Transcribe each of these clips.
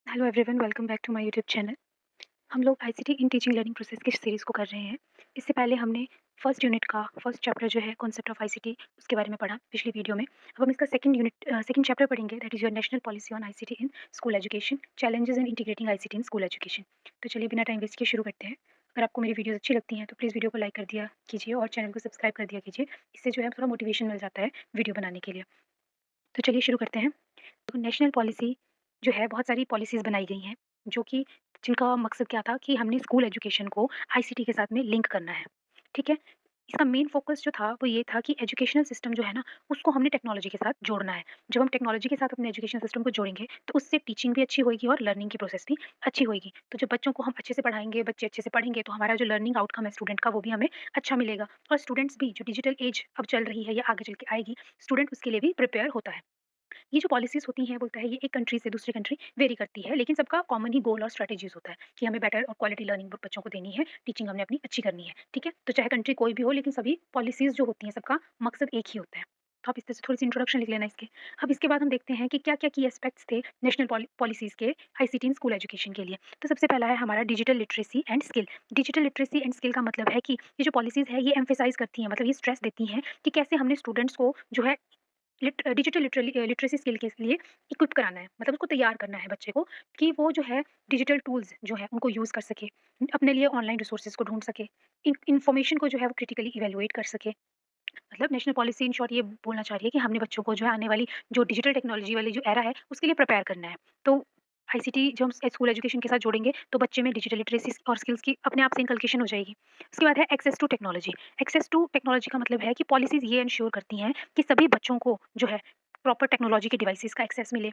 Hello everyone, welcome back to my YouTube channel. हम लोग ICT in teaching learning process की series को कर रहे हैं। इससे पहले हमने फर्स्ट यूनिट का फर्स्ट चैप्टर जो है कॉन्सेप्ट ऑफ आईसीटी उसके बारे में पढ़ा पिछली वीडियो में। अब हम इसका सेकंड चैप्टर पढ़ेंगे, that is your national policy on ICT in school education, challenges in integrating ICT in school education. तो चलिए बिना टाइम वेस्ट किए शुरू करते हैं। अगर आपको मेरी वीडियोज़ अच्छी लगती हैं तो प्लीज़ वीडियो को लाइक कर दिया कीजिए और चैनल को सब्सक्राइब कर दिया कीजिए। इससे जो है थोड़ा मोटिवेशन मिल जाता है वीडियो बनाने के लिए। तो चलिए शुरू करते हैं। तो नेशनल पॉलिसी जो है बहुत सारी पॉलिसीज़ बनाई गई हैं, जो कि जिनका मकसद क्या था कि हमने स्कूल एजुकेशन को आईसीटी के साथ में लिंक करना है, ठीक है? इसका मेन फ़ोकस जो था वो ये था कि एजुकेशनल सिस्टम जो है ना, उसको हमने टेक्नोलॉजी के साथ जोड़ना है। जब हम टेक्नोलॉजी के साथ अपने एजुकेशन सिस्टम को जोड़ेंगे, तो उससे टीचिंग भी अच्छी होएगी और लर्निंग की प्रोसेस भी अच्छी होएगी। तो जब बच्चों को हम अच्छे से पढ़ाएँगे, बच्चे अच्छे से पढ़ेंगे, तो हमारा जो लर्निंग आउटकम है स्टूडेंट का, वो भी हमें अच्छा मिलेगा और स्टूडेंट्स भी जो डिजिटल एज अब चल रही है या आगे चल के आएगी, स्टूडेंट उसके लिए भी प्रिपेयर होता है। ये जो पॉलिसीज़ होती हैं बोलता है ये एक कंट्री से दूसरी कंट्री वेरी करती है, लेकिन सबका कॉमन ही गोल और स्ट्रैटेजीज़ होता है कि हमें बेटर और क्वालिटी लर्निंग बच्चों को देनी है, टीचिंग हमने अपनी अच्छी करनी है, ठीक है? तो चाहे कंट्री कोई भी हो, लेकिन सभी पॉलिसीज़ जो होती हैं सबका मकसद एक ही होता है। तो आप इस तरह से थोड़ी-सी इंट्रोडक्शन लिख लेना इसके। अब इसके बाद हम देखते हैं कि क्या-क्या की एस्पेक्ट्स थे नेशनल पॉलिसीज़ के आईसीटी इन स्कूल एजुकेशन के लिए। तो सबसे पहला है हमारा digital literacy and skill. Digital literacy and skill का मतलब है कि ये जो पॉलिसीज़ है ये एम्फसाइज़ करती हैं, मतलब ये स्ट्रेस देती हैं कि कैसे हमने स्टूडेंट्स को जो है डिजिटल लिटरेसी स्किल के लिए इक्विप कराना है, मतलब उसको तैयार करना है बच्चे को कि वो जो है डिजिटल टूल्स जो है उनको यूज़ कर सके, अपने लिए ऑनलाइन रिसोर्सेज को ढूंढ सके, इंफॉर्मेशन को जो है वो क्रिटिकली इवेलुएट कर सके। मतलब नेशनल पॉलिसी इन शॉर्ट ये बोलना चाह रही है कि हमने बच्चों को जो है आने वाली जो डिजिटल टेक्नोलॉजी वाली जो एरा है उसके लिए प्रिपेयर करना है। तो आईसीटी जब हम स्कूल एजुकेशन के साथ जोड़ेंगे तो बच्चे में डिजिटल लिटरेसी और स्किल्स की अपने आप से इनकलकेशन हो जाएगी। उसके बाद है access to technology. Access to technology का मतलब है कि पॉलिसीज़ ये इंश्योर करती हैं कि सभी बच्चों को जो है प्रॉपर टेक्नोलॉजी के डिवाइसेज़ का एक्सेस मिले,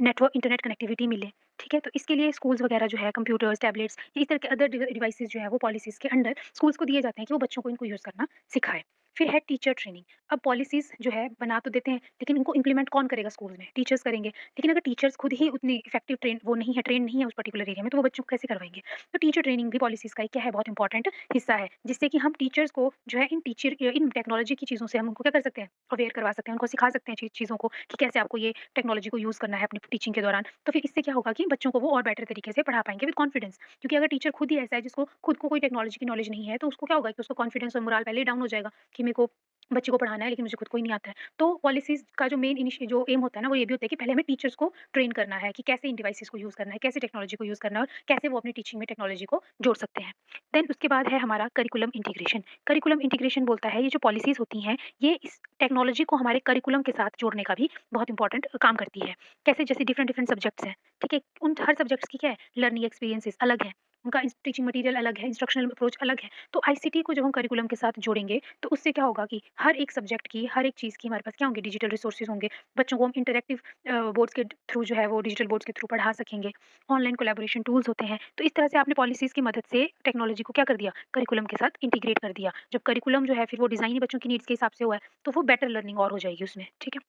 नेटवर्क इंटरनेट कनेक्टिविटी मिले, ठीक है? तो इसके लिए स्कूल्स वगैरह जो है कंप्यूटर्स, टैबलेट्स इस तरह के अदर डिवाइसेज़ जो है वो पॉलिसीज़ के अंडर स्कूल्स को दिए जाते हैं कि वो बच्चों को इनको यूज़ करना सिखाएँ। फिर है टीचर ट्रेनिंग। अब पॉलिसीज़ जो है बना तो देते हैं, लेकिन इनको इम्प्लीमेंट कौन करेगा स्कूल में? टीचर्स करेंगे। लेकिन अगर टीचर्स खुद ही उतनी इफेक्टिव ट्रेन नहीं है उस पर्टिकुलर एरिया में, तो वो बच्चों को कैसे करवाएँगे? तो टीचर ट्रेनिंग भी पॉलिसीज़ का एक क्या है, बहुत इंपॉर्टेंट हिस्सा है, जिससे कि हम टीचर्स को जो है इन टेक्नोलॉजी की चीज़ों से हम उनको क्या कर सकते हैं, अवेयर करवा सकते हैं, उनको सिखा सकते हैं चीज़ों को कि कैसे आपको ये टेक्नोलॉजी को यूज़ करना है अपनी टीचिंग के दौरान। तो फिर इससे क्या होगा कि बच्चों को वो और बेटर तरीके से पढ़ा पाएँगे विद कॉन्फिडेंस। क्योंकि अगर टीचर खुद ही ऐसा है जिसको खुद को कोई टेक्नोलॉजी की नॉलेज नहीं है, तो उसको क्या होगा कि उसका कॉन्फिडेंस और मोरल पहले ही डाउन हो जाएगा कि मेरे को बच्चे को पढ़ाना है लेकिन मुझे खुद को ही नहीं आता है। तो पॉलिसीज़ का जो मेन जो एम होता है ना, वो ये भी होता है कि पहले हमें टीचर्स को ट्रेन करना है कि कैसे इन डिवाइसेज़ को यूज़ करना है, कैसे टेक्नोलॉजी को यूज़ करना है और कैसे वो अपनी टीचिंग में टेक्नोलॉजी को जोड़ सकते हैं। देन उसके बाद है हमारा करिकुलम इंटीग्रेशन। करिकुलम इंटीग्रेशन बोलता है ये जो पॉलिसीज़ होती हैं, ये इस टेक्नोलॉजी को हमारे करिकुलम के साथ जोड़ने का भी बहुत इंपॉर्टेंट काम करती है। कैसे? जैसे डिफरेंट डिफरेंट सब्जेक्ट्स हैं, ठीक है? उन हर सब्जेक्ट्स की क्या है, लर्निंग एक्सपीरियंसेस अलग हैं, उनका टीचिंग मटीरियल अलग है, इंस्ट्रक्शनल अप्रोच अलग है। तो आईसीटी को जब हम करिकुलम के साथ जोड़ेंगे, तो उससे क्या होगा कि हर एक सब्जेक्ट की, हर एक चीज़ की हमारे पास क्या होंगे, डिजिटल रिसोर्सेज़ होंगे। बच्चों को हम इंटरैक्टिव बोर्ड्स के थ्रू जो है वो डिजिटल बोर्ड्स के थ्रू पढ़ा सकेंगे। ऑनलाइन कोलैबोरेशन टूल्स होते हैं। तो इस तरह से आपने पॉलिसीज़ की मदद से टेक्नोलॉजी को क्या कर दिया, करिकुलम के साथ इंटीग्रेट कर दिया। जब करिकुलम जो है फिर वो डिज़ाइन ही बच्चों की नीड्स के हिसाब से हुआ है, तो वो बेटर लर्निंग और हो जाएगी उसमें, ठीक है?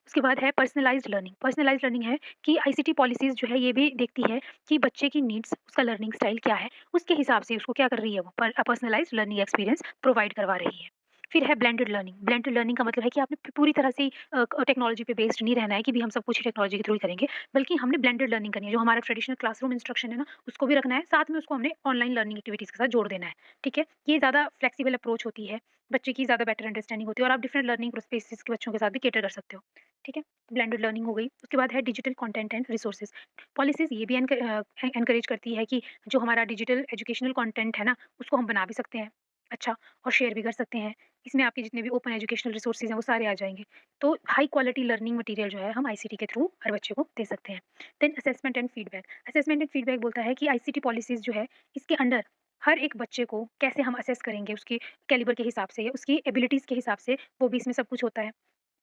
उसके बाद है पर्सनलाइज़्ड लर्निंग। पर्सनलाइज़्ड लर्निंग है कि आईसीटी पॉलिसीज़ जो है ये भी देखती है कि बच्चे की नीड्स, उसका लर्निंग स्टाइल क्या है, उसके हिसाब से उसको क्या कर रही है वो पर्सनलाइज़्ड लर्निंग एक्सपीरियंस प्रोवाइड करवा रही है। फिर है ब्लेंडेड लर्निंग। ब्लेंडेड लर्निंग का मतलब है कि आपने पूरी तरह से टेक्नोलॉजी पे बेस्ड नहीं रहना है कि भी हम सब कुछ ही टेक्नोलॉजी के थ्रू ही करेंगे, बल्कि हमने ब्लेंडेड लर्निंग करनी है। जो हमारा ट्रेडिशनल क्लासरूम इंस्ट्रक्शन है ना, उसको भी रखना है, साथ में उसको हमने ऑनलाइन लर्निंग एक्टिविटीज़ के साथ जोड़ देना है, ठीक है? ये ज़्यादा फ्लेक्सिबल अप्रोच होती है, बच्चे की ज़्यादा बेटर अंडरस्टैंडिंग होती है और आप डिफरेंट लर्निंग स्पेसेस के बच्चों के साथ भी कैटर कर सकते हो, ठीक है? ब्लेंडेड लर्निंग हो गई। उसके बाद है digital content and resources. Policies ये भी एनकरेज करती है कि जो हमारा डिजिटल एजुकेशनल कंटेंट है ना, उसको हम बना भी सकते हैं, अच्छा, और शेयर भी कर सकते हैं। इसमें आपके जितने भी ओपन एजुकेशनल रिसोर्सेज हैं, वो सारे आ जाएँगे। तो हाई क्वालिटी लर्निंग मटीरियल जो है, हम आईसीटी के थ्रू हर बच्चे को दे सकते हैं। Then assessment and feedback. Assessment and feedback बोलता है कि आईसीटी पॉलिसीज़ जो है, इसके अंडर हर एक बच्चे को कैसे हम असेस करेंगे, उसके कैलिबर के हिसाब से या उसकी एबिलिटीज़ के हिसाब से, वो भी इसमें सब कुछ होता है।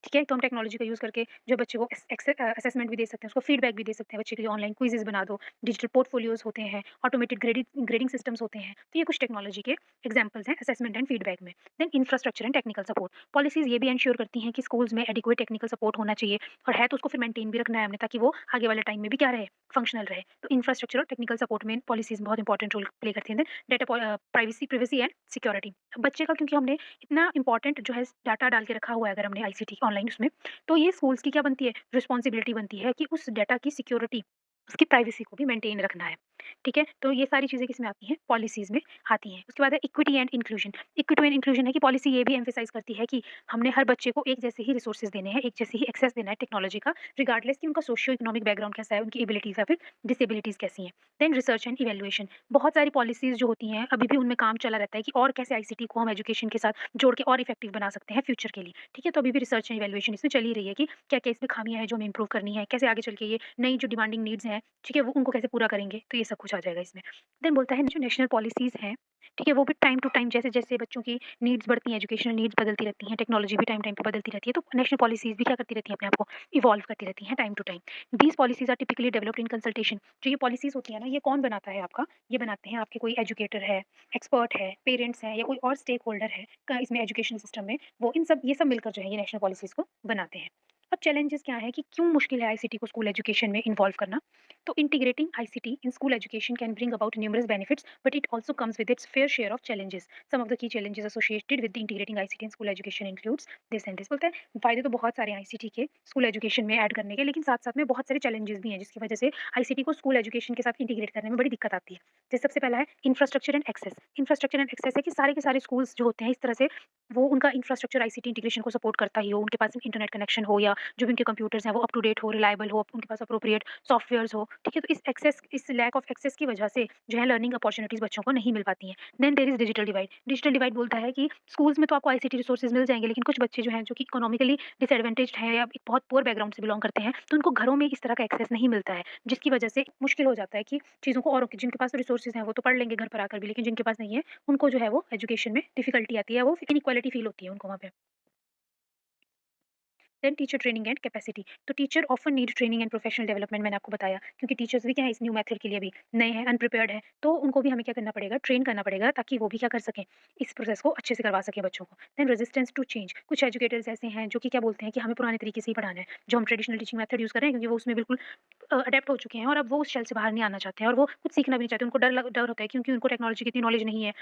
ठीक है? तो हम टेक्नोलॉजी का यूज़ करके जो बच्चे को असेसमेंट भी दे सकते हैं, उसको फीडबैक भी दे सकते हैं, बच्चे के लिए ऑनलाइन क्विज़ेज़ बना दो, डिजिटल पोर्टफोलियोज़ होते हैं, ऑटोमेटेड ग्रेडिंग सिस्टम्स होते हैं। तो ये कुछ टेक्नोलॉजी के एग्जांपल्स हैं असेसमेंट एंड फीडबैक में। Then infrastructure and technical support. Policies ये भी एंश्योर करती हैं कि स्कूल्स में एडिक्वेट टेक्निकल सपोर्ट होना चाहिए और है तो उसको फिर मेंटेन भी रखना है हमने, ताकि वो आगे वाले टाइम में भी क्या रहे, फंक्शनल रहे। तो इंफ्रास्ट्रक्चर और टेक्निकल सपोर्ट में पॉलिसीज़ बहुत इंपॉर्टेंट रोल प्ले करती हैं। Then privacy and security. बच्चे का क्योंकि हमने इतना इंपॉर्टेंट जो है डाटा डाल के रखा हुआ है अगर हमने आईसीटी ऑनलाइन उसमें, तो ये स्कूल्स की क्या बनती है, रिस्पॉन्सिबिलिटी बनती है कि उस डाटा की सिक्योरिटी उसकी प्राइवेसी को भी मेंटेन रखना है। ठीक है? तो ये सारी चीज़ें किसमें आती हैं? पॉलिसीज़ में आती हैं। उसके बाद है equity and inclusion. Equity and inclusion है कि पॉलिसी ये भी एम्फसाइज़ करती है कि हमने हर बच्चे को एक जैसे ही रिसोर्सेज़ देने हैं, एक जैसे ही एक्सेस देना है टेक्नोलॉजी का, रिगार्डलेस कि उनका सोशियो इकोनॉमिक बैकग्राउंड कैसा है, उनकी एबिलिटीज़ या फिर डिसेबिलिटीज़ कैसी हैं। Then research and evaluation. बहुत सारी पॉलिसीज़ जो होती हैं, अभी भी उनमें काम चला रहता है कि और कैसे आईसीटी को हम एजुकेशन के साथ जोड़ के और इफेक्टिव बना सकते हैं फ्यूचर के लिए। ठीक है? तो अभी भी रिसर्च एंड इवैल्यूएशन इसमें चल ही रही है कि क्या-क्या इसमें खामियाँ हैं जो हमें इम्प्रूव करनी है, कैसे आगे चल के ये नई जो डिमांडिंग नीड्स हैं, ठीक है, वो उनको कैसे पूरा करेंगे, तो ये सब कुछ आ जाएगा इसमें। देन बोलता है जो नेशनल पॉलिसीज़ हैं, ठीक है, वो भी टाइम टू टाइम जैसे-जैसे बच्चों की नीड्स बढ़ती हैं, एजुकेशनल नीड्स बदलती रहती हैं, टेक्नोलॉजी भी टाइम-टाइम पे बदलती रहती है, तो नेशनल पॉलिसीज़ भी क्या करती रहती हैं अपने आप को इवॉल्व करती रहती हैं time to time. These policies are typically developed in consultation. जो ये पॉलिसीज़ होती है ना, ये कौन बनाता है आपका? ये बनाते हैं आपके कोई एजुकेटर है, एक्सपर्ट है, पेरेंट्स हैं या कोई और स्टेक होल्डर है क इसमें एजुकेशन सिस्टम में, वो इन सब ये सब मिलकर जो है ये नेशनल पॉलिसीज़ को बनाते हैं। अब चैलेंजेस क्या हैं कि क्यों मुश्किल है आईसीटी को स्कूल एजुकेशन में इन्वॉल्व करना? तो integrating ICT in school education can bring about numerous benefits, but it also comes with its fair share of challenges. Some of the key challenges associated with the integrating ICT in school education includes this and this. बोलते हैं फायदे तो बहुत सारे हैं ICT के school education में add करने के, लेकिन साथ साथ में बहुत सारे चैलेंजेस भी हैं जिसकी वजह से आईसीटी को स्कूल एजुकेशन के साथ इंटीग्रेट करने में बड़ी दिक्कत आती है। जैसे सबसे पहला है infrastructure and access. Infrastructure and access है कि सारे के सारे स्कूल्स जो होते हैं इस तरह से वो उनका इंफ्रास्ट्रक्चर आईसीटी इंटीग्रेशन को सपोर्ट करता ही हो, उनके पास इंटरनेट कनेक्शन हो या जो भी उनके कंप्यूटर्स हैं वो अप टू डेट हो, रिलायबल हो, उनके पास अप्रोप्रिएट सॉफ्टवेयर्स हो, ठीक है? तो इस लैक ऑफ एक्सेस की वजह से जो है लर्निंग अपॉर्च्युनिटीज़ बच्चों को नहीं मिल पाती हैं। Then there is digital divide. Digital divide बोलता है कि स्कूल्स में तो आपको आईसीटी रिसोर्सेज़ मिल जाएँगे, लेकिन कुछ बच्चे जो हैं जो कि इकोनॉमिकली डिसएडवांटेज्ड हैं या एक बहुत पुअर बैकग्राउंड से बिलॉन्ग करते हैं, तो उनको घरों में इस तरह का एक्सेस नहीं मिलता है, जिसकी वजह से मुश्किल हो जाता है कि चीज़ों को और जिनके पास रिसोर्सेज़ हैं वो तो पढ़ लेंगे घर पर आकर भी, लेकिन जिनके पास नहीं है, उनको जो है वो एजुकेशन में डिफिकल्टी आती है, वो इनइक्वालिटी फील होती है उनको वहाँ पे। Then teacher training and capacity. तो teacher often need training and professional development, मैंने आपको बताया, क्योंकि टीचर्स भी क्या है इस न्यू मेथड के लिए भी नए हैं, अनप्रिपेयर्ड हैं, तो उनको भी हमें क्या करना पड़ेगा, ट्रेन करना पड़ेगा ताकि वो भी क्या कर सकें, इस प्रोसेस को अच्छे से करवा सकें बच्चों को। Then resistance to change. कुछ एजुकेटर्स ऐसे हैं जो कि क्या बोलते हैं कि हमें पुराने तरीके से ही पढ़ाना है, जो हम ट्रेडिशनल टीचिंग मेथड यूज़ कर रहे हैं क्योंकि वो उसमें बिल्कुल अडेप्ट हो चुके हैं और अब वो उस शेल से बाहर नहीं आना चाहते हैं और वो कुछ सीखना भी नहीं चाहते, उनको डर होता है क्योंकि उनको टेक्नोलॉजी की इतनी नॉलेज नहीं है,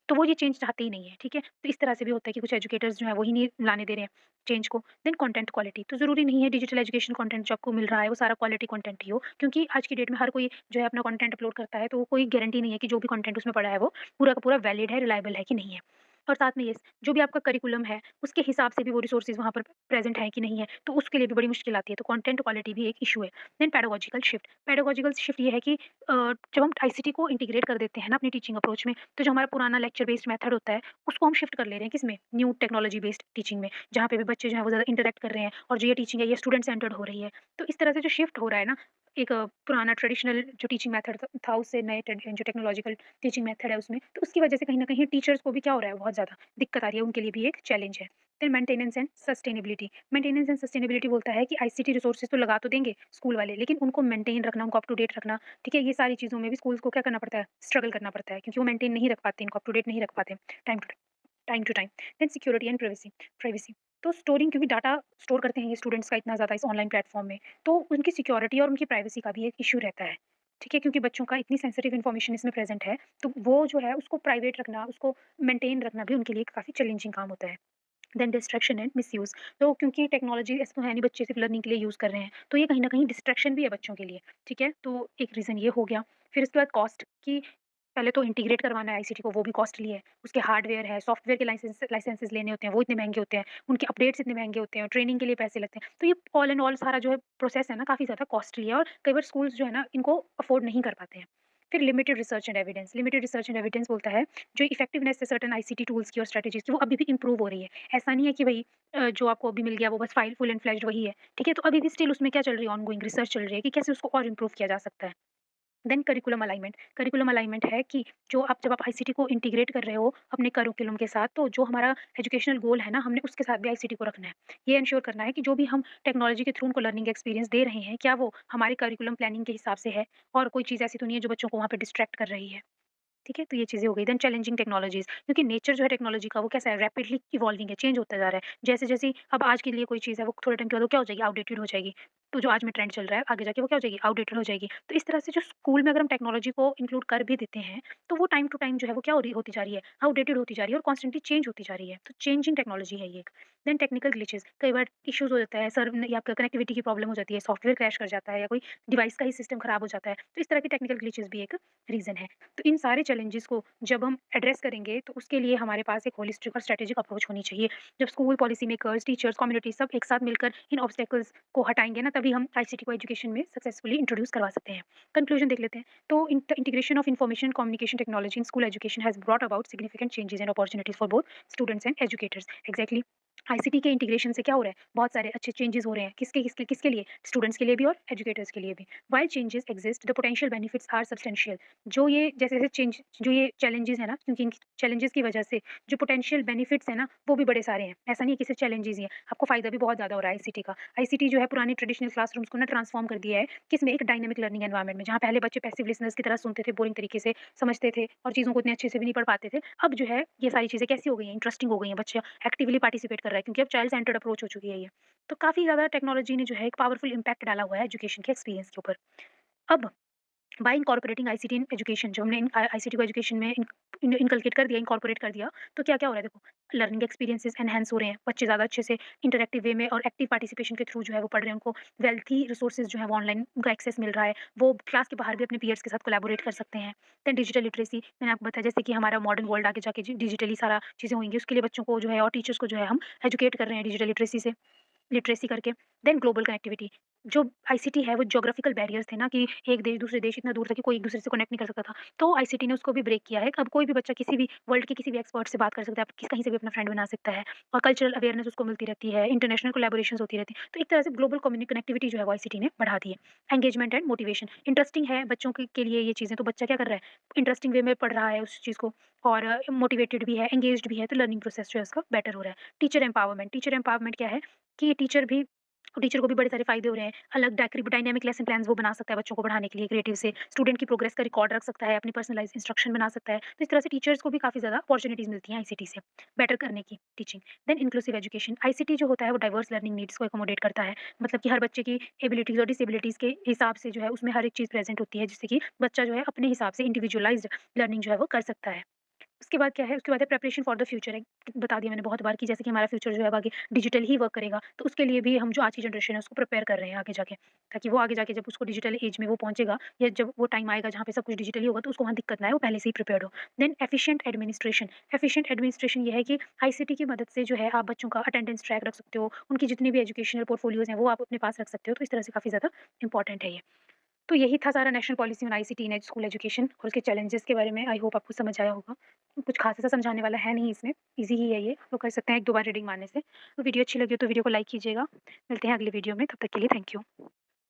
तो वो ये चेंज चाहते ही नहीं है, ठीक है? तो इस तरह से भी होता है कि कुछ एजुकेटर्स जो हैं वही नहीं लाने दे रहे हैं चेंज को। Then content quality. तो ज़रूरी नहीं है डिजिटल एजुकेशन कंटेंट जो आपको मिल रहा है वो सारा क्वालिटी कंटेंट ही हो, क्योंकि आज की डेट में हर कोई जो है अपना कंटेंट अपलोड करता है, तो वो कोई गारंटी नहीं है कि जो भी कंटेंट उसमें पड़ा है वो पूरा का पूरा वैलिड है, रिलायबल है कि नहीं है। और साथ में ये जो भी आपका करिकुलम है उसके हिसाब से भी वो रिसोर्सेज वहाँ पर प्रेजेंट है कि नहीं है, तो उसके लिए भी बड़ी मुश्किल आती है, तो कंटेंट क्वालिटी भी एक इशू है। देन पैडागोजिकल शिफ्ट ये है कि जब हम आईसीटी को इंटीग्रेट कर देते हैं ना अपनी टीचिंग अप्रोच में, तो जो हमारा पुराना लेक्चर बेस्ड मेथड होता है उसको हम शिफ्ट कर ले रहे हैं किसमें, न्यू टेक्नोलॉजी बेस्ड टीचिंग में, जहाँ पे भी बच्चे जो हैं वो ज़्यादा इंटरेक्ट कर रहे हैं और जो ये टीचिंग है ये स्टूडेंट सेंटर्ड हो रही है। तो इस तरह से जो शिफ्ट हो रहा है ना, एक पुराना ट्रेडिशनल जो टीचिंग मेथड था उससे नए जो टेक्नोलॉजिकल टीचिंग मेथड है उसमें, तो उसकी वजह से कहीं न कहीं टीचर्स को भी क्या हो रहा है, बहुत ज़्यादा दिक्कत आ रही है, उनके लिए भी एक चैलेंज है। फिर maintenance and sustainability. Maintenance and sustainability बोलता है कि आईसीटी रिसोर्सेज़ तो लगा तो देंगे स्कूल वाले, लेकिन उनको मेंटेन रखना, उनको अप टू डेट रखना, ठीक है? ये सारी चीज़ों में भी स्कूल्स को क्या करना पड़ता है, स्ट्रगल करना पड़ता है, क्योंकि वो मेंटेन नहीं रख पाते, इनको अप टू डेट नहीं रख पाते time to time. Then security and privacy privacy. तो स्टोरिंग, क्योंकि डाटा स्टोर करते हैं ये स्टूडेंट्स का इतना ज़्यादा इस ऑनलाइन प्लेटफॉर्म में, तो उनकी सिक्योरिटी और उनकी प्राइवेसी का भी एक इश्यू रहता है, ठीक है? क्योंकि बच्चों का इतनी सेंसिटिव इन्फॉर्मेशन इसमें प्रेजेंट है, तो वो जो है उसको प्राइवेट रखना, उसको मेंटेन रखना भी उनके लिए काफ़ी चैलेंजिंग काम होता है। Then distraction and misuse. तो क्योंकि टेक्नोलॉजी इसको है नहीं, बच्चे सिर्फ लर्निंग के लिए यूज़ कर रहे हैं, तो ये कहीं न कहीं डिस्ट्रैक्शन भी है बच्चों के लिए, ठीक है? तो एक रीज़न ये हो गया। फिर उसके बाद कॉस्ट की, पहले तो इंटीग्रेट करवाना है आईसीटी को, वो भी कॉस्टली है। उसके हार्डवेयर है, सॉफ्टवेयर के लाइसेंसेस लेने होते हैं, वो इतने महँगे होते हैं, उनके अपडेट्स इतने महँगे होते हैं और ट्रेनिंग के लिए पैसे लगते हैं। तो ये ऑल एंड ऑल सारा जो है प्रोसेस है ना, काफ़ी ज़्यादा कॉस्टली है और कई बार स्कूल्स जो है ना इनको अफोर्ड नहीं कर पाते हैं। फिर limited research and evidence. Limited research and evidence बोलता है जो इफेक्टिवनेस है सर्टेन आईसीटी टूल्स की और स्ट्रैटेजीज़ की, वो अभी भी इम्प्रूव हो रही है। ऐसा नहीं है कि भई जो आपको अभी मिल गया वो बस फाइल फुल एंड फ्लेज्ड वही है, ठीक है? तो अभी भी स्टिल उसमें क्या चल रही है, ऑनगोइंग रिसर्च चल रही है कि कैसे उसको और इम्प्रूव किया जा सकता है। देन करिकुलम अलाइनमेंट है कि जो आप जब आप आईसीटी को इंटीग्रेट कर रहे हो अपने करिकुलम के साथ, तो जो हमारा एजुकेशनल गोल है ना, हमने उसके साथ भी आईसीटी को रखना है। ये एंश्योर करना है कि जो भी हम टेक्नोलॉजी के थ्रू उनको लर्निंग एक्सपीरियंस दे रहे हैं, क्या वो हमारे करिकुलम प्लानिंग के हिसाब से है और कोई चीज़ ऐसी तो नहीं है जो बच्चों को वहाँ पे डिस्ट्रैक्ट कर रही है। ठीक है? तो ये चीज़ें हो गई। देन चैलेंजिंग टेक्नोलॉजीज़, क्योंकि नेचर जो है टेक्नोलॉजी का वो कैसा है, रैपिडली इवॉल्विंग है, चेंज होता जा रहा है। जैसे-जैसे अब आज के लिए कोई चीज़ है वो थोड़े टाइम के बाद वो क्या हो जाएगी, आउटडेटेड हो जाएगी। तो जो आज में ट्रेंड चल रहा है, आगे जाके वो क्या हो जाएगी, आउटडेटेड हो जाएगी। तो इस तरह से जो स्कूल में अगर हम टेक्नोलॉजी को इंक्लूड कर भी देते हैं, तो वो टाइम टू टाइम जो है वो क्या हो रही होती जा रही है, आउटडेटेड होती जा रही है और कॉन्स्टेंटली चेंज होती जा रही है। तो चेंजिंग टेक्नोलॉजी है ये एक। देन टेक्निकल ग्लिचेज़, कई बार इश्यूज़ हो जाता है, सर्व या आपका कनेक्टिविटी की प्रॉब्लम हो जाती है, सॉफ्टवेयर क्रैश कर जाता है या कोई डिवाइस का ही सिस्टम खराब हो जाता है। तो इस तरह के टेक्निकल ग्लिचेज़ भी एक रीज़न है। तो इन सारे चैलेंजेस को जब हम एड्रेस करेंगे, तो उसके लिए हमारे पास एक होलिस्टिक और स्ट्रेटेजिक अप्रोच होनी चाहिए। जब school policy makers, teachers, community सब एक साथ मिलकर इन ऑब्स्टेकल्स को हटाएँगे ना, तभी हम आईसीटी को एजुकेशन में सक्सेसफुली इंट्रोड्यूस करवा सकते हैं। कंक्लूजन देख लेते हैं। तो integration of information communication technology in school education has brought about significant changes and opportunities for both students and educators. Exactly ICT के इंटीग्रेशन से क्या हो रहा है, बहुत सारे अच्छे चेंजेस हो रहे हैं। किसके किसके किसके लिए, स्टूडेंट्स के लिए भी और एजुकेटर्स के लिए भी। While changes exist the potential benefits are substantial. जो ये जैसे जैसे चेंज, जो ये चैलेंजेस है ना, क्योंकि इन चैलेंजेस की वजह से जो पोटेंशियल बेनिफिट्स है ना, वो भी बड़े सारे हैं। ऐसा नहीं है कि सिर्फ चैलेंजेस ही है, आपको फायदा भी बहुत ज़्यादा हो रहा है आईसीटी का। आईसीटी जो है पुरानी ट्रेडिशनल क्लासरूम्स को ना ट्रांसफॉर्म कर दिया है, किसमें, एक डायनामिक लर्निंग एनवायरनमेंट में, जहाँ पहले बच्चे पैसिव लिसनर्स की तरह सुनते थे, बोरिंग तरीके से समझते थे और चीज़ों को इतने अच्छे से भी नहीं पढ़ पाते थे। अब जो है ये सारी चीज़ें कैसी हो गई हैं, इंटरेस्टिंग हो गई हैं, बच्चे एक्टिवली पार्टिसिपेट कर रहा है, क्योंकि अब चाइल्ड सेंटर्ड अप्रोच हो चुकी है ये। तो काफ़ी ज़्यादा टेक्नोलॉजी ने जो है एक पावरफुल इम्पैक्ट डाला हुआ है एजुकेशन के एक्सपीरियंस के ऊपर। अब bye incorporating ICT in education, जो हमने आईसीटी को एजुकेशन में इनकलकेट कर दिया, इनकॉर्पोरेट कर दिया, तो क्या-क्या हो रहा है देखो, लर्निंग एक्सपीरियंसेस एनहांस हो रहे हैं, बच्चे ज़्यादा अच्छे से इंटरैक्टिव वे में और एक्टिव पार्टिसिपेशन के थ्रू जो है वो पढ़ रहे हैं, उनको वेल्थी रिसोर्सेज जो है वो ऑनलाइन उनका एक्सेस मिल रहा है, वो क्लास के बाहर भी अपने पीयर्स के साथ कोलैबोरेट कर सकते हैं। देन डिजिटल लिटरेसी, मैंने आपको बताया जैसे कि हमारा मॉडर्न वर्ल्ड आगे जाके डिजिटली सारा चीज़ें होंगी, उसके लिए बच्चों को जो है और टीचर्स को जो है हम एजुकेट कर रहे हैं डिजिटल लिटरेसी करके। देन ग्लोबल कनेक्टिविटी, जो आईसीटी है वो ज्योग्राफिकल बैरियर्स थे ना, कि एक देश दूसरे देश इतना दूर था कि कोई एक दूसरे से कनेक्ट नहीं कर सकता था, तो आईसीटी ने उसको भी ब्रेक किया है। अब कोई भी बच्चा किसी भी वर्ल्ड के किसी भी एक्सपर्ट से बात कर सकता है, कहीं से भी अपना फ्रेंड बना सकता है और कल्चरल अवेयरनेस उसको मिलती रहती है, इंटरनेशनल कोलैबोरेशंस होती रहती है। तो एक तरह से ग्लोबल कनेक्टिविटी जो है वो आईसीटी ने बढ़ा दी है। एंगेजमेंट एंड मोटिवेशन, इंटरेस्टिंग है बच्चों के लिए ये चीज़ें, तो बच्चा क्या कर रहा है, इंटरेस्टिंग वे में पढ़ रहा है उस चीज़ को और मोटिवेटेड भी है, एंगेज्ड भी है, तो लर्निंग प्रोसेस जो है उसका बेटर हो रहा है। टीचर एम्पावरमेंट क्या है कि टीचर को भी बड़े सारे फ़ायदे हो रहे हैं। अलग डायनेमिक लेसन प्लान्स वो बना सकता है बच्चों को पढ़ाने के लिए क्रिएटिव से। स्टूडेंट की प्रोग्रेस का रिकॉर्ड रख सकता है, अपनी पर्सनलाइज़्ड इंस्ट्रक्शन बना सकता है। तो इस तरह से टीचर्स को भी काफ़ी ज़्यादा अपॉर्च्युनिटीज़ मिलती हैं आईसीटी से, बेटर करने की teaching. Then inclusive education, ICT जो होता है वो डाइवर्स लर्निंग नीड्स को अकोमोडेट करता है। मतलब कि हर बच्चे की एबिलिटीज़ और डिसेबिलिटीज़ के हिसाब से जो है उसमें हर एक चीज़ प्रेज़ेंट होती है, जिससे कि बच्चा जो है अपने हिसाब से इंडिविजुअलाइज़्ड लर्निंग जो है वो कर सकता है। उसके बाद क्या है, उसके बाद है प्रिपरेशन फॉर द फ्यूचर है। बता दिया मैंने बहुत बार कि जैसे कि हमारा फ्यूचर जो है अब आगे डिजिटल ही वर्क करेगा, तो उसके लिए भी हम जो आज की जनरेशन है उसको प्रिपेयर कर रहे हैं आगे जाके, ताकि वो आगे जाके जब उसको डिजिटल एज में वो पहुँचेगा या जब वो टाइम आएगा जहाँ पे सब कुछ डिजिटली होगा, तो उसको वहाँ दिक्कत ना आए, वो पहले से ही प्रिपेयर्ड हो। देन एफिशिएंट एडमिनिस्ट्रेशन ये है कि आईसीटी की मदद से जो है आप बच्चों का अटेंडेंस ट्रैक रख सकते हो, उनकी जितनी भी एजुकेशनल पोर्टफोलियोज़ हैं वो आप अपने पास रख सकते हो, तो इस तरह से काफ़ी ज़्यादा इंपॉर्टेंट है ये। तो यही था सारा national policy on ICT in school education और उसके चैलेंजेस के बारे में। आई होप आपको समझ आया होगा। कुछ खास ऐसा समझाने वाला है नहीं इसमें, ईज़ी ही है ये, तो कर सकते हैं 1-2 बार रीडिंग मारने से। तो वीडियो अच्छी लगी हो तो वीडियो को लाइक कीजिएगा। मिलते हैं अगले वीडियो में, तब तक के लिए थैंक यू।